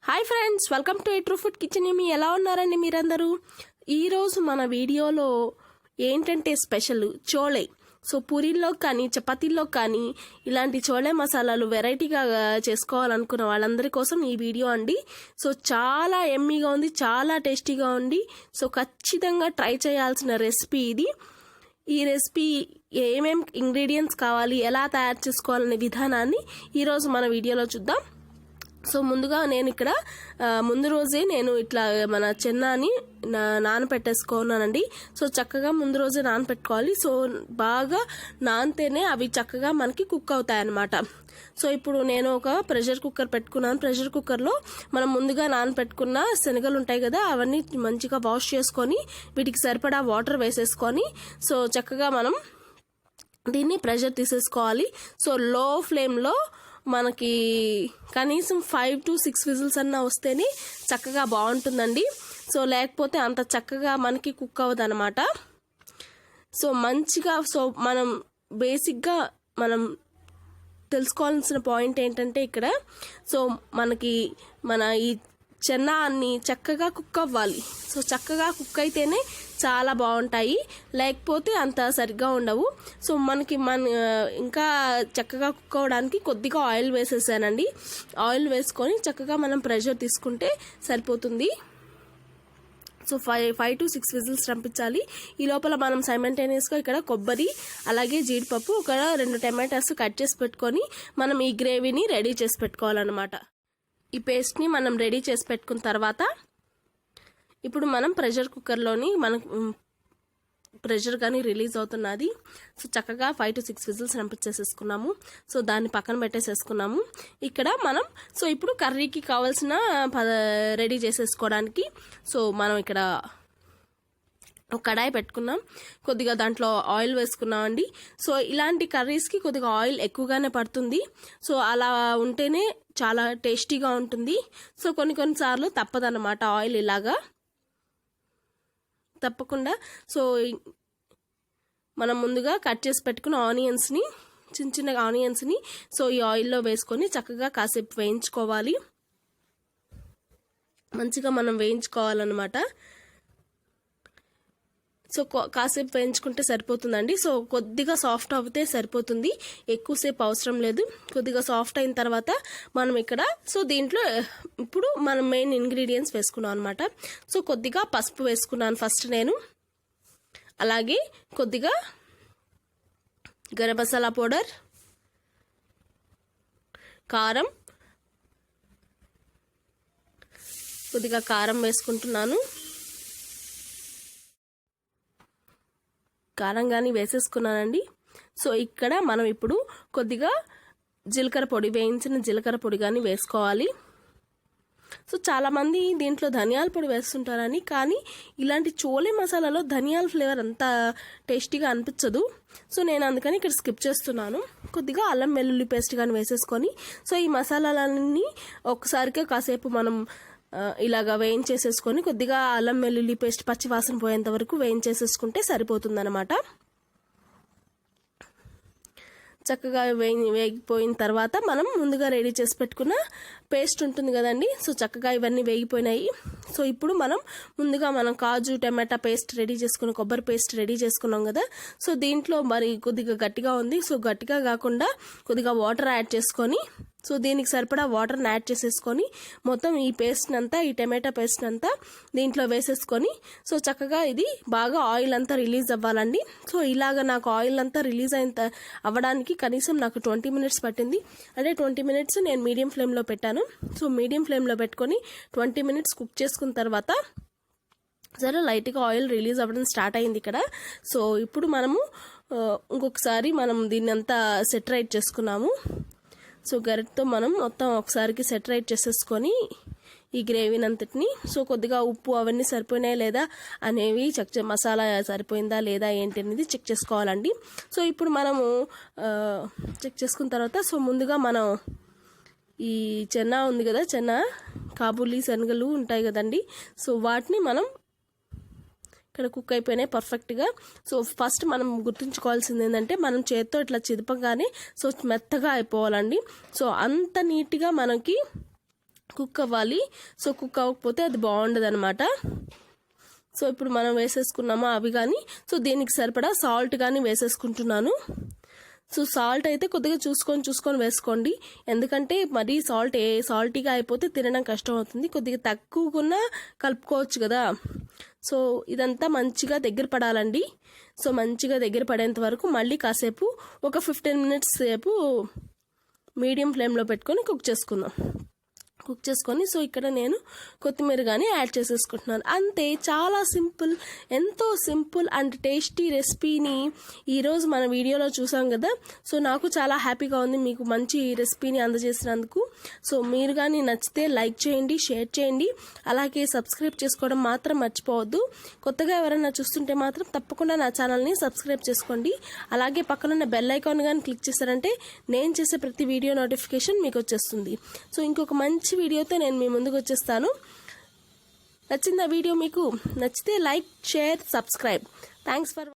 Hi friends, welcome to true food kitchen. ఎలా ఉన్నారండి మీరందరూ? ఈరోజు మన వీడియోలో ఏంటంటే స్పెషల్ చోలే. సో పూరీల్లో కానీ చపాతీల్లో కానీ ఇలాంటి చోలే మసాలాలు వెరైటీగా చేసుకోవాలనుకున్న వాళ్ళందరి కోసం ఈ వీడియో అండి. సో చాలా ఎమ్మీగా ఉంది, చాలా టేస్టీగా ఉంది. సో ఖచ్చితంగా ట్రై చేయాల్సిన రెసిపీ ఇది. ఈ రెసిపీ ఏమేం ఇంగ్రీడియంట్స్ కావాలి, ఎలా తయారు చేసుకోవాలనే విధానాన్ని ఈరోజు మన వీడియోలో చూద్దాం. సో ముందుగా నేను ఇక్కడ ముందు రోజే నేను ఇట్లా మన చెన్నాని నానపెట్టేసుకున్నానండి. సో చక్కగా ముందు రోజే నానపెట్టుకోవాలి. సో బాగా నానితేనే అవి చక్కగా మనకి కుక్ అవుతాయి అన్నమాట. సో ఇప్పుడు నేను ఒక ప్రెషర్ కుక్కర్ పెట్టుకున్నాను. ప్రెషర్ కుక్కర్లో మనం ముందుగా నానపెట్టుకున్న శనగలు ఉంటాయి కదా, అవన్నీ మంచిగా వాష్ చేసుకొని వీటికి సరిపడా వాటర్ వేసేసుకొని సో చక్కగా మనం దీన్ని ప్రెషర్ తీసేసుకోవాలి. సో లో ఫ్లేమ్లో మనకి కనీసం 5 to 6 విజిల్స్ అన్నా వస్తేనే చక్కగా బాగుంటుందండి. సో లేకపోతే అంత చక్కగా మనకి కుక్ అవ్వదు అనమాట. సో మంచిగా మనం బేసిక్గా మనం తెలుసుకోవాల్సిన పాయింట్ ఏంటంటే ఇక్కడ సో మనకి మన ఈ చెన్నా అన్ని చక్కగా కుక్ అవ్వాలి. సో చక్కగా కుక్ అయితేనే చాలా బాగుంటాయి, లేకపోతే అంత సరిగ్గా ఉండవు. సో మనకి ఇంకా చక్కగా కుక్ అవ్వడానికి కొద్దిగా ఆయిల్ వేసేసానండి. ఆయిల్ వేసుకొని చక్కగా మనం ప్రెషర్ తీసుకుంటే సరిపోతుంది. సో 5 to 6 విజిల్స్ రంపించాలి. ఈ లోపల మనం సైమల్టేనియస్గా ఇక్కడ కొబ్బరి అలాగే జీడిపప్పు, ఒక 2 టమాటాస్ కట్ చేసి పెట్టుకొని మనం ఈ గ్రేవీని రెడీ చేసి పెట్టుకోవాలన్నమాట. ఈ పేస్ట్ని మనం రెడీ చేసి పెట్టుకున్న తర్వాత ఇప్పుడు మనం ప్రెషర్ కుక్కర్లోని మనకు ప్రెషర్ కానీ రిలీజ్ అవుతున్నది. సో చక్కగా 5 to 6 విజిల్స్ రంపించేసేసుకున్నాము. సో దాన్ని పక్కన పెట్టేసేసుకున్నాము. ఇక్కడ మనం సో ఇప్పుడు కర్రీకి కావాల్సిన రెడీ చేసేసుకోవడానికి సో మనం ఇక్కడ ఒక కడాయి పెట్టుకున్నాం. కొద్దిగా దాంట్లో ఆయిల్ వేసుకున్నాం అండి. సో ఇలాంటి కర్రీస్కి కొద్దిగా ఆయిల్ ఎక్కువగానే పడుతుంది. సో అలా ఉంటేనే చాలా టేస్టీగా ఉంటుంది. సో కొన్నిసార్లు తప్పదన్నమాట ఆయిల్ ఇలాగా తప్పకుండా. సో మనం ముందుగా కట్ చేసి పెట్టుకున్న ఆనియన్స్ని, చిన్న చిన్న ఆనియన్స్ని సో ఈ ఆయిల్లో వేసుకొని చక్కగా కాసేపు వేయించుకోవాలి. మంచిగా మనం వేయించుకోవాలన్నమాట. సో కాసేపు వేయించుకుంటే సరిపోతుందండి. సో కొద్దిగా సాఫ్ట్ అవుతే సరిపోతుంది, ఎక్కువసేపు అవసరం లేదు. కొద్దిగా సాఫ్ట్ అయిన తర్వాత మనం ఇక్కడ సో దీంట్లో ఇప్పుడు మనం మెయిన్ ఇంగ్రీడియంట్స్ వేసుకున్నాం అనమాట. సో కొద్దిగా పసుపు వేసుకున్నాను ఫస్ట్ నేను, అలాగే కొద్దిగా గరం మసాలా పౌడర్, కారం, కొద్దిగా కారం వేసుకుంటున్నాను. కారం కానీ వేసేసుకున్నానండి. సో ఇక్కడ మనం ఇప్పుడు కొద్దిగా జీలకర్ర పొడి, వేయించిన జీలకర్ర పొడి కానీ వేసుకోవాలి. సో చాలామంది దీంట్లో ధనియాల పొడి వేస్తుంటారని, కానీ ఇలాంటి చోలే మసాలాలో ధనియాల ఫ్లేవర్ అంత టేస్టీగా అనిపించదు. సో నేను అందుకని ఇక్కడ స్కిప్ చేస్తున్నాను. కొద్దిగా అల్లం వెల్లుల్లి పేస్ట్ కానీ వేసేసుకొని సో ఈ మసాలాలన్నీ ఒకసారిగా కాసేపు మనం ఇలాగా వేయించేసేసుకొని కొద్దిగా అల్లం వెల్లుల్లి పేస్ట్ పచ్చి వాసన పోయేంత వరకు వేయించేసేసుకుంటే సరిపోతుందన్నమాట. చక్కగా వేగిపోయిన తర్వాత మనం ముందుగా రెడీ చేసి పెట్టుకున్న పేస్ట్ ఉంటుంది కదండి. సో చక్కగా ఇవన్నీ వేగిపోయినాయి. సో ఇప్పుడు ముందుగా మనం కాజు టమాటా పేస్ట్ రెడీ చేసుకున్న కొబ్బరి పేస్ట్ రెడీ చేసుకున్నాం కదా. సో దీంట్లో మరి కొద్దిగా గట్టిగా ఉంది. సో గట్టిగా కాకుండా కొద్దిగా వాటర్ యాడ్ చేసుకొని సో దీనికి సరిపడా వాటర్ని యాడ్ చేసేసుకొని మొత్తం ఈ పేస్ట్ అంతా, ఈ టమాటా పేస్ట్ అంతా దీంట్లో వేసేసుకొని సో చక్కగా ఇది బాగా ఆయిల్ అంతా రిలీజ్ అవ్వాలండి. సో ఇలాగ నాకు ఆయిల్ అంతా రిలీజ్ అవ్వడానికి కనీసం నాకు 20 minutes పట్టింది. అంటే 20 minutes నేను మీడియం ఫ్లేమ్లో పెట్టాను. సో మీడియం ఫ్లేమ్లో పెట్టుకొని 20 minutes కుక్ చేసుకున్న తర్వాత సరే లైట్గా ఆయిల్ రిలీజ్ అవ్వడం స్టార్ట్ అయింది ఇక్కడ. సో ఇప్పుడు మనము ఇంకొకసారి మనం దీన్ని అంతా సెటరైట్ చేసుకున్నాము. సో గరిటతో మనం మొత్తం ఒకసారికి సెటరైట్ చేసేసుకొని ఈ గ్రేవీని అంతటిని సో కొద్దిగా ఉప్పు అవన్నీ సరిపోయినాయా లేదా అనేవి మసాలా సరిపోయిందా లేదా ఏంటి అనేది చెక్ చేసుకోవాలండి. సో ఇప్పుడు మనము చెక్ చేసుకున్న తర్వాత సో ముందుగా మనం ఈ చెన్నా ఉంది కదా, చెన్నా కాబూలీ శనగలు ఉంటాయి కదండి. సో వాటిని మనం ఇక్కడ కుక్ అయిపోయినాయి పర్ఫెక్ట్గా. సో ఫస్ట్ మనం గుర్తుంచుకోవాల్సింది ఏంటంటే మనం చేత్తో ఇట్లా చిదపగానే సో మెత్తగా అయిపోవాలండి. సో అంత నీట్గా మనకి కుక్ అవ్వాలి. సో కుక్ అవ్వకపోతే అది బాగుండదు అనమాట. సో ఇప్పుడు మనం వేసేసుకున్నామా అవి కానీ. సో దీనికి సరిపడా సాల్ట్ కానీ వేసేసుకుంటున్నాను. సో సాల్ట్ అయితే కొద్దిగా చూసుకొని వేసుకోండి, ఎందుకంటే మరీ సాల్టీగా అయిపోతే తినడం కష్టం అవుతుంది. కొద్దిగా తక్కువగా కలుపుకోవచ్చు కదా. సో ఇదంతా మంచిగా దగ్గర పడాలండి. సో మంచిగా దగ్గర పడేంత వరకు మళ్ళీ కాసేపు ఒక 15 మినిట్స్ సేపు మీడియం ఫ్లేమ్లో పెట్టుకొని కుక్ చేసుకొని సో ఇక్కడ నేను కొత్తిమీర కానీ యాడ్ చేసేసుకుంటున్నాను. అంతే, చాలా సింపుల్, ఎంతో సింపుల్ అండ్ టేస్టీ రెసిపీని ఈరోజు మన వీడియోలో చూసాం కదా. సో నాకు చాలా హ్యాపీగా ఉంది మీకు మంచి రెసిపీని అందజేసినందుకు. సో మీరు కానీ నచ్చితే లైక్ చేయండి, షేర్ చేయండి, అలాగే సబ్స్క్రైబ్ చేసుకోవడం మాత్రం మర్చిపోవద్దు. కొత్తగా ఎవరైనా చూస్తుంటే మాత్రం తప్పకుండా నా ఛానల్ని సబ్స్క్రైబ్ చేసుకోండి. అలాగే పక్కనున్న బెల్ ఐకాన్ కానీ క్లిక్ చేశారంటే నేను చేసే ప్రతి వీడియో నోటిఫికేషన్ మీకు వచ్చేస్తుంది. సో ఇంకొక మంచి వీడియోతో నేను మీ ముందుకు వచ్చేస్తాను. నచ్చిందా వీడియో మీకు? నచ్చితే like, share, subscribe. Thanks for